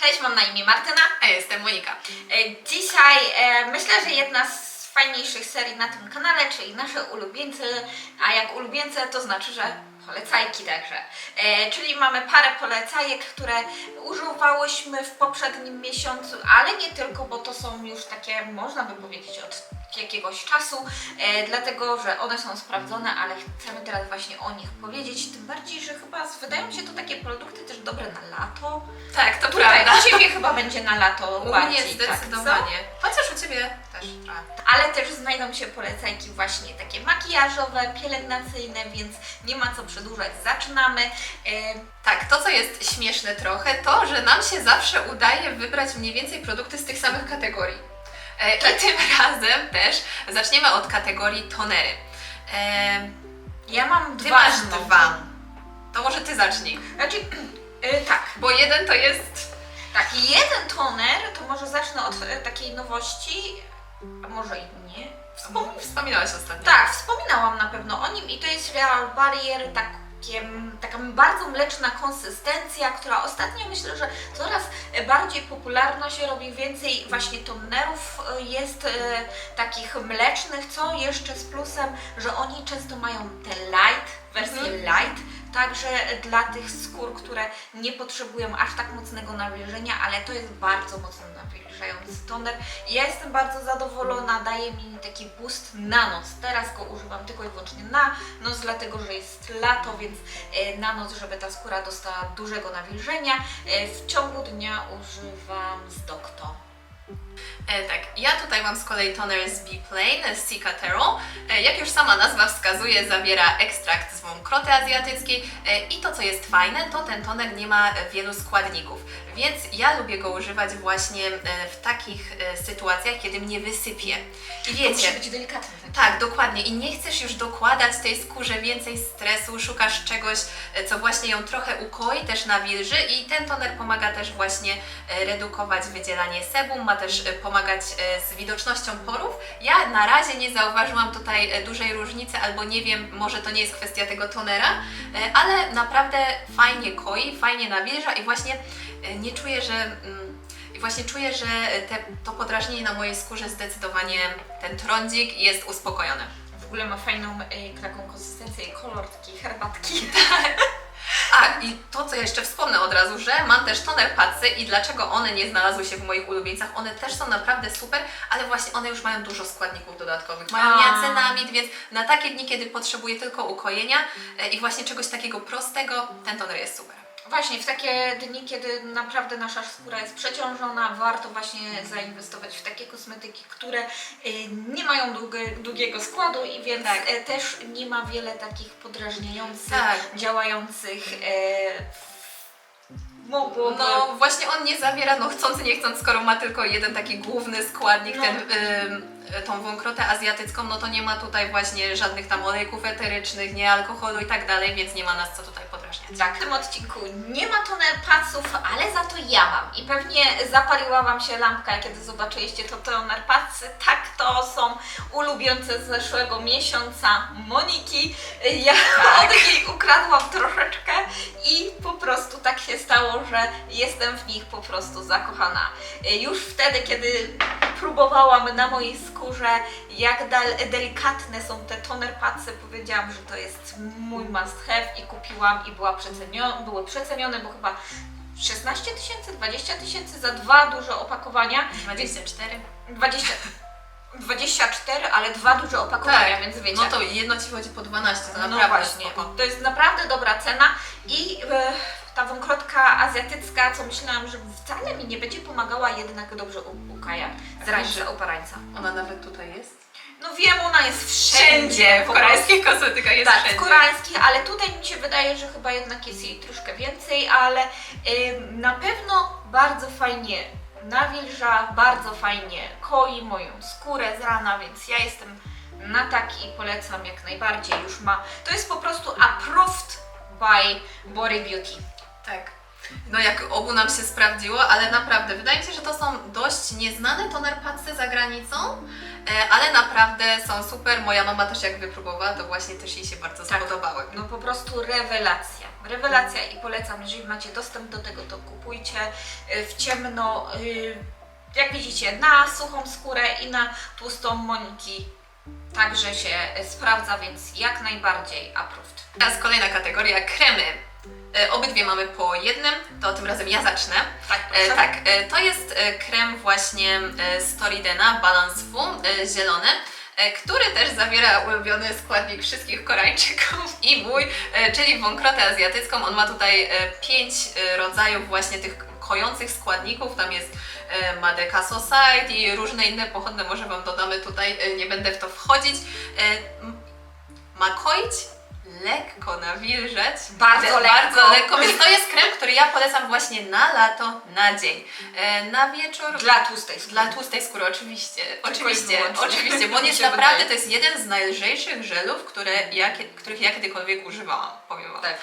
Cześć, mam na imię Martyna. A jestem Monika. Dzisiaj myślę, że jedna z fajniejszych serii na tym kanale, czyli nasze ulubieńce, a jak ulubieńce to znaczy, że polecajki także. Czyli mamy parę polecajek, które używałyśmy w poprzednim miesiącu, ale nie tylko, bo to są już takie, można by powiedzieć, od jakiegoś czasu, dlatego, że one są sprawdzone, ale chcemy teraz właśnie o nich powiedzieć, tym bardziej, że chyba wydają mi się to takie produkty też dobre na lato. Tak, to Tutaj prawda. u Ciebie chyba będzie na lato U mnie bardziej, zdecydowanie. Chociaż u Ciebie też trochę. ale też znajdą się polecajki właśnie takie makijażowe, pielęgnacyjne, więc nie ma co przedłużać, zaczynamy. Tak, to co jest śmieszne trochę, to, że nam się zawsze udaje wybrać mniej więcej produkty z tych samych kategorii. I tym razem też zaczniemy od kategorii tonery. Ja mam Ty dwa. masz znowu. dwa. To może Ty zacznij. Znaczy, tak. Bo jeden to jest... Tak, jeden toner, to może zacznę od takiej nowości, a może i nie. Wspominałaś ostatnio. Tak, wspominałam na pewno o nim i to jest Real Barrier, taka bardzo mleczna konsystencja, która ostatnio myślę, że coraz bardziej popularna się robi, więcej właśnie tonerów jest takich mlecznych, co jeszcze z plusem, że oni często mają te light, wersję light, także dla tych skór, które nie potrzebują aż tak mocnego nawilżenia, ale to jest bardzo mocno nawilżający toner. Ja jestem bardzo zadowolona, daje mi taki boost na noc. Teraz go używam tylko i wyłącznie na noc, dlatego że jest lato, więc na noc, żeby ta skóra dostała dużego nawilżenia. W ciągu dnia używam z Docto. Tak, ja tutaj mam z kolei toner z B-Plane z Cicatrol. Jak już sama nazwa wskazuje, zawiera ekstrakt z wąkroty azjatyckiej i to co jest fajne, to ten toner nie ma wielu składników, więc ja lubię go używać właśnie w takich sytuacjach, kiedy mnie wysypie. I wiecie, Musi być delikatny. tak, dokładnie. I nie chcesz już dokładać tej skórze więcej stresu, szukasz czegoś, co właśnie ją trochę ukoi, też nawilży i ten toner pomaga też właśnie redukować wydzielanie sebum, ma też pomagać z widocznością porów. Ja na razie nie zauważyłam tutaj dużej różnicy, albo nie wiem, może to nie jest kwestia tego tonera, ale naprawdę fajnie koi, fajnie nawilża i właśnie nie czuję, że... I właśnie czuję, że to podrażnienie na mojej skórze zdecydowanie, ten trądzik jest uspokojony. W ogóle ma fajną taką konsystencję i kolor takiej herbatki. A, i to co jeszcze wspomnę od razu, że mam też toner patsy i dlaczego one nie znalazły się w moich ulubieńcach, one też są naprawdę super, ale właśnie one już mają dużo składników dodatkowych. Mają niacenamid, więc na takie dni, kiedy potrzebuję tylko ukojenia i właśnie czegoś takiego prostego, ten toner jest super. Właśnie w takie dni, kiedy naprawdę nasza skóra jest przeciążona, warto właśnie zainwestować w takie kosmetyki, które nie mają długiego składu i więc też nie ma wiele takich podrażniających, działających mogłoby... No właśnie on nie zawiera, no chcąc nie chcąc, skoro ma tylko jeden taki główny składnik, tą wąkrotę azjatycką, no to nie ma tutaj właśnie żadnych tam olejków eterycznych, nie alkoholu i tak dalej, więc nie ma nas co tutaj podrażniać. Tak, w tym odcinku nie ma toner patsów, ale za to ja mam. I pewnie zapaliła Wam się lampka, kiedy zobaczyliście to toner patsy. Tak, to są ulubieńce z zeszłego miesiąca Moniki. Ja od niej ukradłam troszeczkę i po prostu tak się stało, że jestem w nich po prostu zakochana. Już wtedy, kiedy próbowałam na mojej skórze, jak delikatne są te toner patsy, powiedziałam, że to jest mój must have i kupiłam i były przecenione, bo chyba 16 000, 20 000 za dwa duże opakowania. 24, ale dwa duże opakowania, więc wiecie. No to jedno Ci chodzi po 12, to No naprawdę właśnie, spoko. to jest naprawdę dobra cena i ta wąkrotka azjatycka, co myślałam, że wcale mi nie będzie pomagała, jednak dobrze ukaja z rańca oparańca. Ona nawet tutaj jest? No wiem, ona jest wszędzie. W koreańskich kosmetykach jest tak, wszędzie. w koreańskich, ale tutaj mi się wydaje, że chyba jednak jest jej troszkę więcej, ale na pewno bardzo fajnie nawilża, bardzo fajnie koi moją skórę z rana, więc ja jestem na taki i polecam jak najbardziej. Już ma, to jest po prostu approved by Body Beauty. Tak. No jak obu nam się sprawdziło, ale naprawdę wydaje mi się, że to są dość nieznane toner patsy za granicą, ale naprawdę są super. Moja mama też jak wypróbowała, to właśnie też jej się bardzo spodobały. No po prostu rewelacja. Rewelacja i polecam, jeżeli macie dostęp do tego, to kupujcie w ciemno, jak widzicie, na suchą skórę i na tłustą Moniki także się sprawdza, więc jak najbardziej approved. Teraz kolejna kategoria, kremy. Obydwie mamy po jednym, to tym razem ja zacznę. Tak, proszę. Tak, to jest krem właśnie Storidena Balance Full, zielony, który też zawiera ulubiony składnik wszystkich Koreańczyków i mój, czyli wąkrotę azjatycką. On ma tutaj 5 rodzajów właśnie tych kojących składników, tam jest Madeca Society i różne inne pochodne, może Wam dodamy tutaj, nie będę w to wchodzić. Ma koić, lekko nawilżać, Bardzo lekko. więc to jest krem, który ja polecam właśnie na lato, na dzień, na wieczór. Dla tłustej skóry. Dla tłustej skóry, oczywiście, i wyłącznie. bo on Mi jest się naprawdę, wydaje. to jest jeden z najlżejszych żelów, których ja kiedykolwiek używałam, powiem Wam. Tak.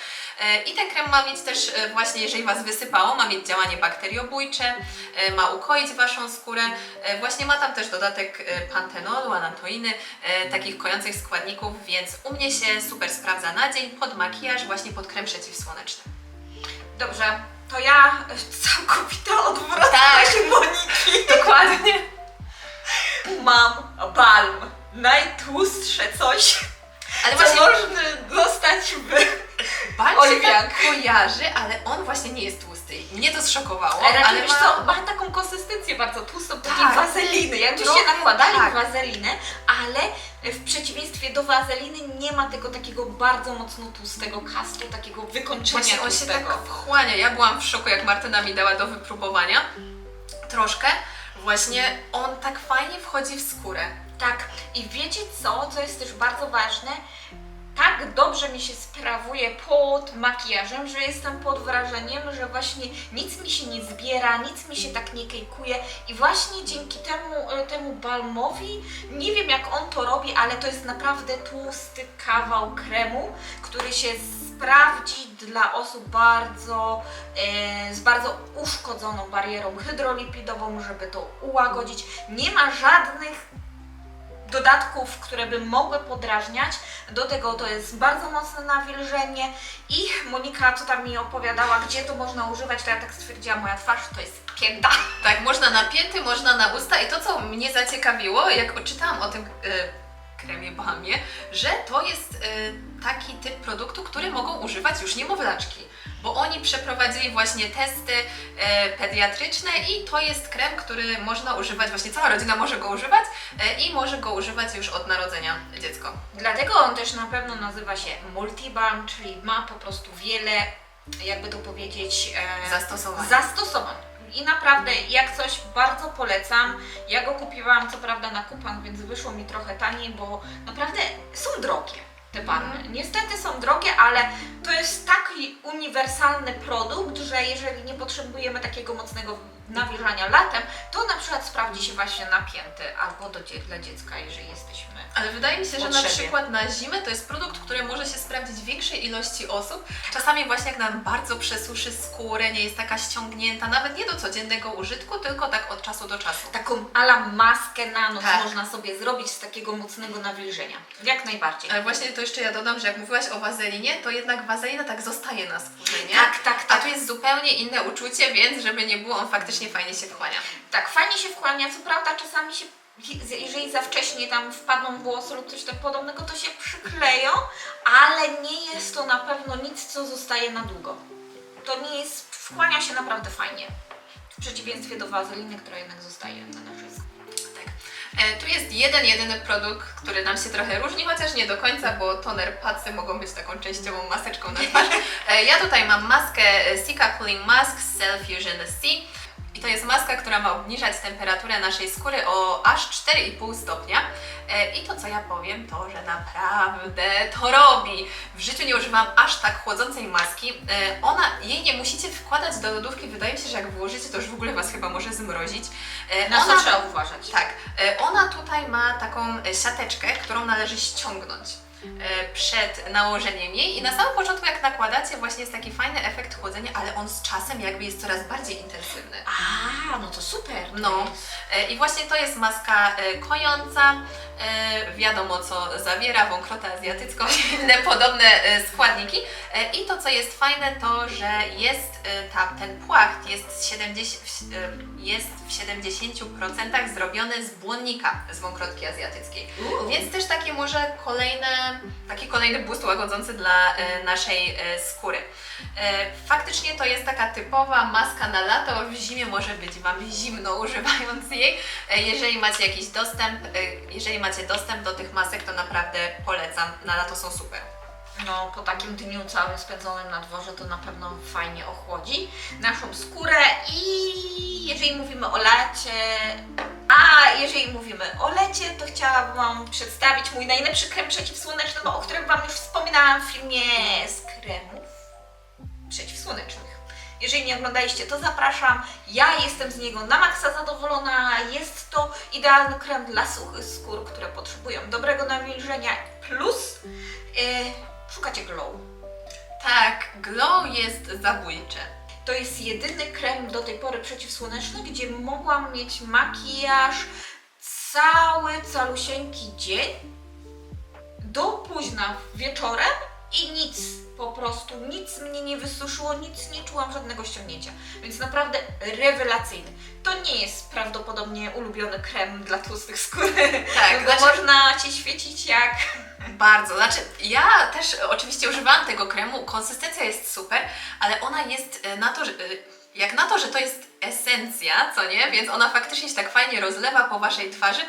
I ten krem ma mieć też właśnie, jeżeli Was wysypało, ma mieć działanie bakteriobójcze, ma ukoić Waszą skórę, właśnie ma tam też dodatek pantenolu, anatoiny, takich kojących składników, więc u mnie się super sprawdza na dzień, pod makijaż, właśnie pod krem przeciwsłoneczny. Dobrze, to ja całkowita odwrotność Tak. Moniki. Dokładnie. Mam balm. Najtłustsze coś, Ale co właśnie można dostać w... balm się Oliwianka. tak kojarzy, ale on właśnie nie jest tłusty. Mnie to zszokowało, Ale ale wiesz ma... co, ma taką konsystencję bardzo tłustą, takiej Tak. wazeliny. Jakbyście Trochę nakładali tak. wazelinę, ale w przeciwieństwie do wazeliny nie ma tego takiego bardzo mocno tłustego kastu, takiego wykończenia Właśnie on się tłustego. tak wchłania. Ja byłam w szoku, jak Martyna mi dała do wypróbowania. Troszkę. Właśnie on tak fajnie wchodzi w skórę. Tak, i wiecie co jest też bardzo ważne? Tak dobrze mi się sprawuje pod makijażem, że jestem pod wrażeniem, że właśnie nic mi się nie zbiera, nic mi się tak nie kejkuje i właśnie dzięki temu balmowi, nie wiem jak on to robi, ale to jest naprawdę tłusty kawał kremu, który się sprawdzi dla osób z bardzo uszkodzoną barierą hydrolipidową, żeby to ułagodzić. Nie ma żadnych dodatków, które by mogły podrażniać. Do tego to jest bardzo mocne nawilżenie i Monika, co tam mi opowiadała, gdzie to można używać, to ja tak stwierdziłam, moja twarz to jest piękna. Tak, można na pięty, można na usta i to, co mnie zaciekawiło, jak odczytałam o tym kremie balmie, że to jest taki typ produktu, który mogą używać już niemowlaczki. Bo oni przeprowadzili właśnie testy pediatryczne i to jest krem, który można używać, właśnie cała rodzina może go używać i może go używać już od narodzenia dziecko. Dlatego on też na pewno nazywa się Multibalm, czyli ma po prostu wiele, jakby to powiedzieć, zastosowań. I naprawdę, jak coś, bardzo polecam. Ja go kupiłam, co prawda na kupon, więc wyszło mi trochę taniej, bo naprawdę są drogie te balmy. Niestety są drogie, ale to jest taki uniwersalny produkt, że jeżeli nie potrzebujemy takiego mocnego nawilżania latem, to na przykład sprawdzi się właśnie na pięty albo dla dziecka, jeżeli jesteśmy. Ale wydaje mi się, że na potrzebie. przykład na zimę to jest produkt, który może się sprawdzić w większej ilości osób. Czasami właśnie jak nam bardzo przesuszy skórę, nie jest taka ściągnięta, nawet nie do codziennego użytku, tylko tak od czasu do czasu. Taką ala maskę na noc Tak. można sobie zrobić z takiego mocnego nawilżenia. Jak najbardziej. Ale właśnie to jeszcze ja dodam, że jak mówiłaś o wazelinie, to jednak wazelina tak zostaje na skórze, nie? Tak. A tu jest zupełnie inne uczucie, więc żeby nie było, on faktycznie fajnie się wchłania. Tak, fajnie się wchłania, co prawda czasami się, jeżeli za wcześnie tam wpadną włosy lub coś tak podobnego, to się przykleją, ale nie jest to na pewno nic, co zostaje na długo. To nie jest, wchłania się naprawdę fajnie. W przeciwieństwie do wazeliny, która jednak zostaje na naszej skórze. Tu jest jedyny produkt, który nam się trochę różni, chociaż nie do końca, bo toner padsy mogą być taką częściową maseczką na twarz. Ja tutaj mam maskę Sika Cooling Mask Cell Fusion C. I to jest maska, która ma obniżać temperaturę naszej skóry o aż 4,5 stopnia. I to, co ja powiem, to, że naprawdę to robi. W życiu nie używałam aż tak chłodzącej maski. Jej nie musicie wkładać do lodówki. Wydaje mi się, że jak włożycie, to już w ogóle Was chyba może zmrozić. Na co trzeba uważać? Tak. Ona tutaj ma taką siateczkę, którą należy ściągnąć. przed nałożeniem jej i na samym początku jak nakładacie właśnie jest taki fajny efekt chłodzenia, ale on z czasem jakby jest coraz bardziej intensywny. A, no to super. No i właśnie to jest maska kojąca, wiadomo co zawiera, wąkrotę azjatycką i inne podobne składniki. I to co jest fajne to, że jest ten płacht jest w 70% zrobiony z błonnika z wąkrotki azjatyckiej. Więc też takie może taki kolejny boost łagodzący dla naszej skóry. Faktycznie to jest taka typowa maska na lato, w zimie może być Wam zimno używając jej. Jeżeli macie dostęp do tych masek, to naprawdę polecam, na lato są super. No, po takim dniu całym spędzonym na dworze to na pewno fajnie ochłodzi naszą skórę i jeżeli mówimy o lecie, to chciałabym Wam przedstawić mój najlepszy krem przeciwsłoneczny, o którym Wam już wspominałam w filmie z kremów przeciwsłonecznych. Jeżeli nie oglądaliście, to zapraszam. Ja jestem z niego na maksa zadowolona. Jest to idealny krem dla suchych skór, które potrzebują dobrego nawilżenia plus szukacie glow. Tak, glow jest zabójcze. To jest jedyny krem do tej pory przeciwsłoneczny, gdzie mogłam mieć makijaż calusieńki dzień do późna wieczorem i po prostu nic mnie nie wysuszyło, nie czułam żadnego ściągnięcia. Więc naprawdę rewelacyjny. To nie jest prawdopodobnie ulubiony krem dla tłustych skór, Tak, bo można się świecić jak... Bardzo, ja też oczywiście używałam tego kremu, konsystencja jest super, ale ona jest jak na to, że to jest esencja, co nie? Więc ona faktycznie się tak fajnie rozlewa po Waszej twarzy,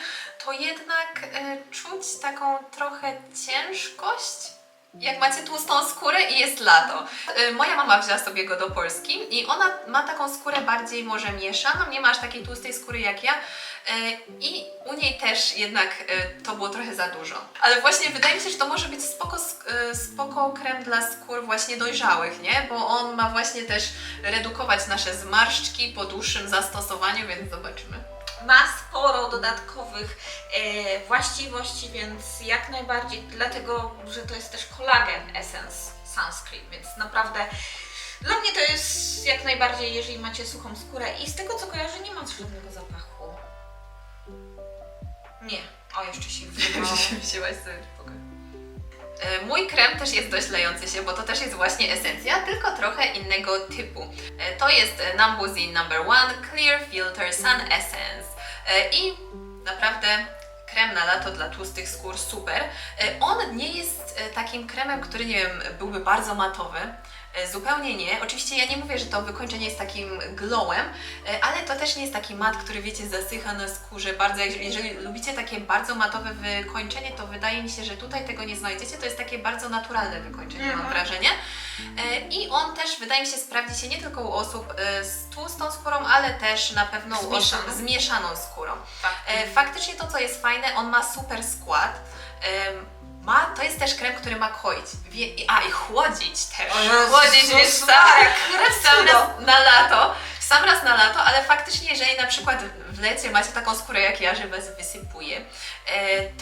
to jednak czuć taką trochę ciężkość, jak macie tłustą skórę i jest lato. Moja mama wzięła sobie go do Polski i ona ma taką skórę bardziej może mieszaną, nie ma aż takiej tłustej skóry jak ja. I u niej też jednak to było trochę za dużo. Ale właśnie wydaje mi się, że to może być spoko krem dla skór właśnie dojrzałych, nie? Bo on ma właśnie też redukować nasze zmarszczki po dłuższym zastosowaniu, więc zobaczymy. Ma sporo dodatkowych właściwości, więc jak najbardziej, dlatego, że to jest też Collagen Essence Sunscreen, więc naprawdę dla mnie to jest jak najbardziej, jeżeli macie suchą skórę i z tego co kojarzę, nie ma żadnego zapachu. Nie. O, jeszcze się Wzięłaś sobie w pokoju. Mój krem też jest dość lejący się, bo to też jest właśnie esencja, tylko trochę innego typu. To jest Numbuzin No. 1 Clear Filter Sun Essence. I naprawdę krem na lato dla tłustych skór super. On nie jest takim kremem, który nie wiem, byłby bardzo matowy. Zupełnie nie. Oczywiście ja nie mówię, że to wykończenie jest takim glowem, ale to też nie jest taki mat, który wiecie zasycha na skórze bardzo. Jeżeli lubicie takie bardzo matowe wykończenie, to wydaje mi się, że tutaj tego nie znajdziecie. To jest takie bardzo naturalne wykończenie, mam wrażenie. I on też wydaje mi się sprawdzi się nie tylko u osób z tłustą skórą, ale też na pewno u osób z mieszaną skórą. Faktycznie to co jest fajne, on ma super skład. To jest też krem, który ma koić. I chłodzić też. Chłodzić, więc sam raz na lato. Sam raz na lato, ale faktycznie jeżeli na przykład w lecie macie taką skórę jak ja, że Was wysypuje,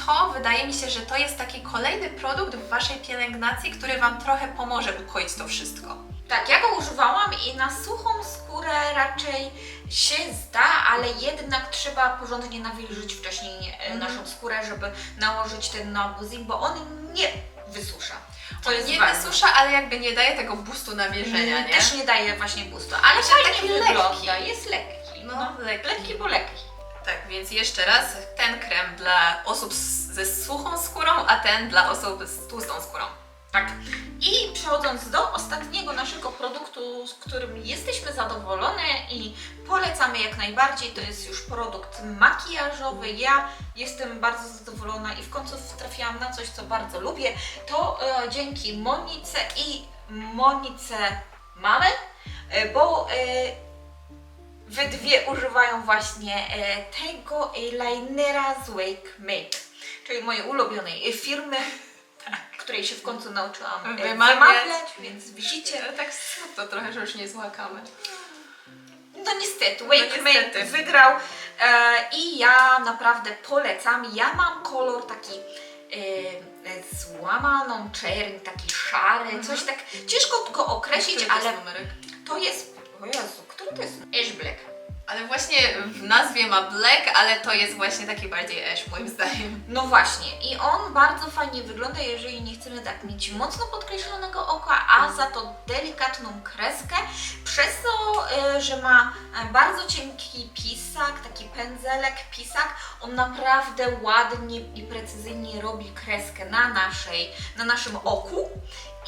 to wydaje mi się, że to jest taki kolejny produkt w Waszej pielęgnacji, który Wam trochę pomoże ukoić to wszystko. Tak, ja go używałam i na suchą skórę raczej się zda, ale jednak trzeba porządnie nawilżyć wcześniej naszą skórę, żeby nałożyć ten Numbuzin, bo on nie wysusza. To jest nie ważne. wysusza, ale jakby nie daje tego boostu nawilżenia, nie? Też nie daje właśnie boostu, ale Że fajnie taki wygląda, lekki. jest lekki. Lekki. Lekki, bo lekki. Tak, więc jeszcze raz, ten krem dla osób ze suchą skórą, a ten dla osób z tłustą skórą. Tak. I przechodząc do ostatniego naszego produktu, z którym jesteśmy zadowolone i polecamy jak najbardziej, to jest już produkt makijażowy. Ja jestem bardzo zadowolona i w końcu trafiłam na coś, co bardzo lubię. To dzięki Monice i Monice mamy, bo wy dwie używają właśnie tego eyelinera z Wake Make, czyli mojej ulubionej firmy, której się w końcu nauczyłam wymawiać, więc widzicie. Tak smutno trochę, że już nie złakamy. No niestety, Wake Make wygrał i ja naprawdę polecam. Ja mam kolor taki złamaną czerń, taki szary, coś tak ciężko go określić, Który to jest ale numerek? to jest, o Jezu, który to jest? Ash Black. Ale właśnie w nazwie ma black, ale to jest właśnie taki bardziej ash moim zdaniem. No właśnie, i on bardzo fajnie wygląda, jeżeli nie chcemy tak mieć mocno podkreślonego oka, a za to delikatną kreskę, przez to, że ma bardzo cienki pisak, taki pędzelek, pisak, on naprawdę ładnie i precyzyjnie robi kreskę na naszym oku.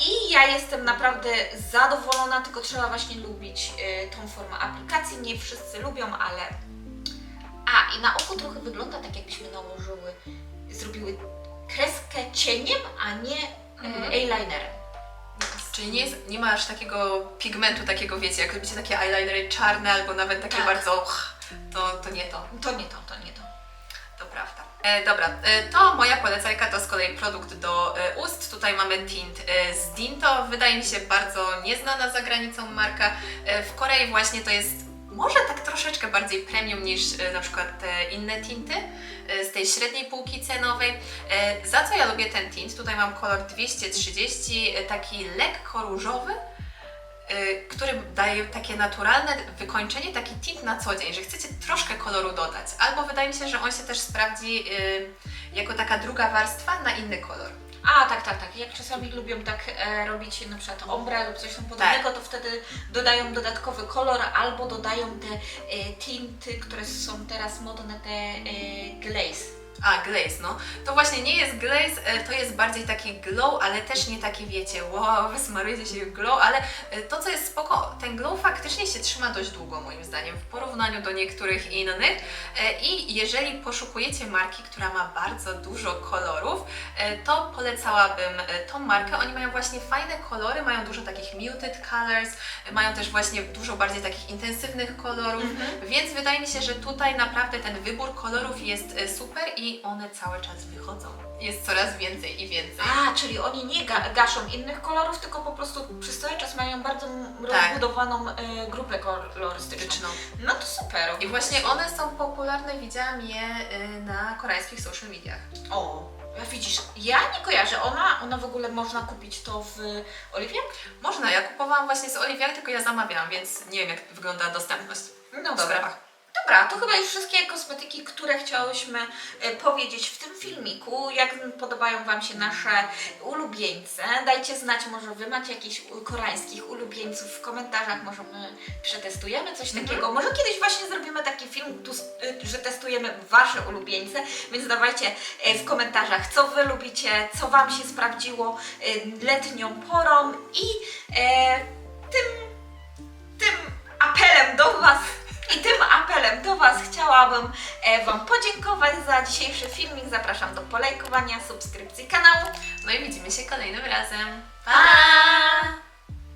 I ja jestem naprawdę zadowolona, tylko trzeba właśnie lubić tą formę aplikacji. Nie wszyscy lubią, ale... A, i na oku trochę wygląda tak, jakbyśmy zrobiły kreskę cieniem, a nie eyelinerem. Czyli nie ma aż takiego pigmentu, takiego wiecie, jak robicie takie eyelinery czarne albo nawet takie Tak. bardzo... To nie to. To nie to, to nie to. To prawda. Dobra, to moja polecajka to z kolei produkt do ust. Tutaj mamy tint z Dinto. Wydaje mi się bardzo nieznana za granicą marka. W Korei właśnie to jest może tak troszeczkę bardziej premium niż na przykład te inne tinty z tej średniej półki cenowej. Za co ja lubię ten tint? Tutaj mam kolor 230, taki lekko różowy, który daje takie naturalne wykończenie, taki tint na co dzień, że chcecie troszkę koloru dodać. Albo wydaje mi się, że on się też sprawdzi jako taka druga warstwa na inny kolor. A, tak. Jak czasami lubią tak robić na przykład ombre lub coś tam podobnego, to wtedy dodają dodatkowy kolor albo dodają te tinty, które są teraz modne, te glaze. A, glaze, no. To właśnie nie jest glaze, to jest bardziej taki glow, ale też nie taki, wiecie, wow, wysmarujecie się w glow, ale to, co jest spoko, ten glow faktycznie się trzyma dość długo, moim zdaniem, w porównaniu do niektórych innych. I jeżeli poszukujecie marki, która ma bardzo dużo kolorów, to polecałabym tą markę. Oni mają właśnie fajne kolory, mają dużo takich muted colors, mają też właśnie dużo bardziej takich intensywnych kolorów, więc wydaje mi się, że tutaj naprawdę ten wybór kolorów jest super i one cały czas wychodzą. Jest coraz więcej i więcej. A, czyli oni nie gaszą innych kolorów, tylko po prostu przez cały czas mają bardzo rozbudowaną grupę kolorystyczną. No to super. I właśnie one są popularne, widziałam je na koreańskich social mediach. O, widzisz, ja nie kojarzę. Ona w ogóle można kupić to w Oliwie? Można, ja kupowałam właśnie z Oliwier, tylko ja zamawiałam, więc nie wiem, jak wygląda dostępność. No w sklepach. Dobra, to chyba już wszystkie kosmetyki, które chciałyśmy powiedzieć w tym filmiku. Jak podobają Wam się nasze ulubieńce? Dajcie znać, może Wy macie jakichś koreańskich ulubieńców w komentarzach, może my przetestujemy coś takiego. Może kiedyś właśnie zrobimy taki film, że testujemy Wasze ulubieńce, więc dawajcie w komentarzach, co Wy lubicie, co Wam się sprawdziło letnią porą i tym apelem do Was. I tym apelem do Was chciałabym Wam podziękować za dzisiejszy filmik. Zapraszam do polajkowania, subskrypcji kanału. No i widzimy się kolejnym razem. Pa! Pa!